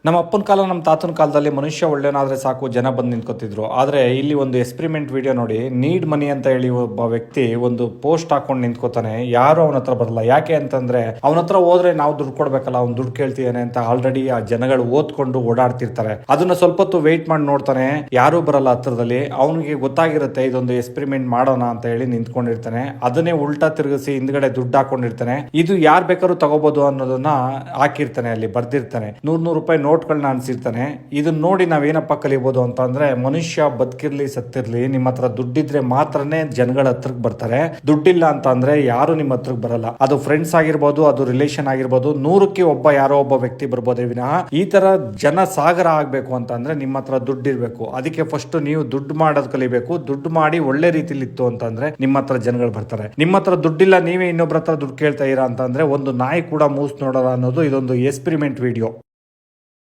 ನಮ್ಮ ಅಪ್ಪನ ಕಾಲ ನಮ್ಮ ತಾತನ ಕಾಲದಲ್ಲಿ ಮನುಷ್ಯ ಒಳ್ಳೆನಾದ್ರೆ ಸಾಕು ಜನ ಬಂದು ನಿಂತ್ಕೋತಿದ್ರು. ಆದರೆ ಇಲ್ಲಿ ಒಂದು ಎಕ್ಸ್ಪೆರಿಮೆಂಟ್ ವಿಡಿಯೋ ನೋಡಿ, ನೀಡ್ ಮನಿ ಅಂತ ಹೇಳಿ ಒಬ್ಬ ವ್ಯಕ್ತಿ ಒಂದು ಪೋಸ್ಟ್ ಹಾಕೊಂಡು ನಿಂತ್ಕೋತಾನೆ. ಯಾರು ಅವನ ಹತ್ರ ಬರಲ್ಲ. ಯಾಕೆ ಅಂತಂದ್ರೆ ಅವನ ಹತ್ರ ಹೋದ್ರೆ ನಾವು ದುಡ್ಡು ಕೊಡ್ಬೇಕಲ್ಲ, ಅವ್ನು ದುಡ್ಡು ಕೇಳ್ತಿದ್ದಾನೆ ಅಂತ ಆಲ್ರೆಡಿ ಆ ಜನಗಳು ಓದ್ಕೊಂಡು ಓಡಾಡ್ತಿರ್ತಾರೆ. ಅದನ್ನ ಸ್ವಲ್ಪ ಹೊತ್ತು ವೆಯ್ಟ್ ಮಾಡಿ ನೋಡ್ತಾನೆ, ಯಾರು ಬರಲ್ಲ ಹತ್ರದಲ್ಲಿ. ಅವನಿಗೆ ಗೊತ್ತಾಗಿರುತ್ತೆ ಇದೊಂದು ಎಕ್ಸ್ಪೆರಿಮೆಂಟ್ ಮಾಡೋಣ ಅಂತ ಹೇಳಿ ನಿಂತ್ಕೊಂಡಿರ್ತಾನೆ. ಅದನ್ನೇ ಉಲ್ಟಾ ತಿರುಗಿಸಿ ಹಿಂದ್ಗಡೆ ದುಡ್ಡು ಹಾಕೊಂಡಿರ್ತಾನೆ. ಇದು ಯಾರು ಬೇಕಾದ್ರೂ ತಗೋಬಹುದು ಅನ್ನೋದನ್ನ ಹಾಕಿರ್ತಾನೆ, ಅಲ್ಲಿ ಬರ್ದಿರ್ತಾನೆ. 100 ರೂಪಾಯಿ ನೋಟ್ಗಳನ್ನ ಅನ್ಸಿರ್ತಾನೆ. ಇದನ್ನ ನೋಡಿ ನಾವೇನಪ್ಪ ಕಲಿಬಹುದು ಅಂತ ಅಂದ್ರೆ, ಮನುಷ್ಯ ಬದುಕಿರ್ಲಿ ಸತ್ತಿರ್ಲಿ, ನಿಮ್ಮ ಹತ್ರ ದುಡ್ಡಿದ್ರೆ ಮಾತ್ರನೇ ಜನಗಳ ಹತ್ರಕ್ಕೆ ಬರ್ತಾರೆ. ದುಡ್ಡಿಲ್ಲ ಅಂತ ಅಂದ್ರೆ ಯಾರು ನಿಮ್ಮ ಹತ್ರಕ್ಕೆ ಬರಲ್ಲ. ಅದು ಫ್ರೆಂಡ್ಸ್ ಆಗಿರ್ಬೋದು, ಅದು ರಿಲೇಷನ್ ಆಗಿರ್ಬೋದು, 100ಕ್ಕೆ ಒಬ್ಬ ಯಾರೋ ಒಬ್ಬ ವ್ಯಕ್ತಿ ಬರ್ಬೋದೇ ವಿನಃ ಈ ತರ ಜನ ಸಾಗರ ಆಗ್ಬೇಕು ಅಂತ ಅಂದ್ರೆ ನಿಮ್ಮ ಹತ್ರ ದುಡ್ಡಿರ್ಬೇಕು. ಅದಕ್ಕೆ ಫಸ್ಟ್ ನೀವು ದುಡ್ಡು ಮಾಡೋದು ಕಲಿಬೇಕು. ದುಡ್ಡು ಮಾಡಿ ಒಳ್ಳೆ ರೀತಿಲಿ ಇತ್ತು ಅಂತಂದ್ರೆ ನಿಮ್ಮ ಹತ್ರ ಜನಗಳು ಬರ್ತಾರೆ. ನಿಮ್ಮ ಹತ್ರ ದುಡ್ಡಿಲ್ಲ, ನೀವೇ ಇನ್ನೊಬ್ರ ಹತ್ರ ದುಡ್ಡು ಕೇಳ್ತಾ ಇರಾ ಅಂತಂದ್ರೆ ಒಂದು ನಾಯಿ ಕೂಡ ಮೂಸ್ ನೋಡಲ್ಲ ಅನ್ನೋದು ಇದೊಂದು ಎಕ್ಸ್ಪೆರಿಮೆಂಟ್ ವಿಡಿಯೋ.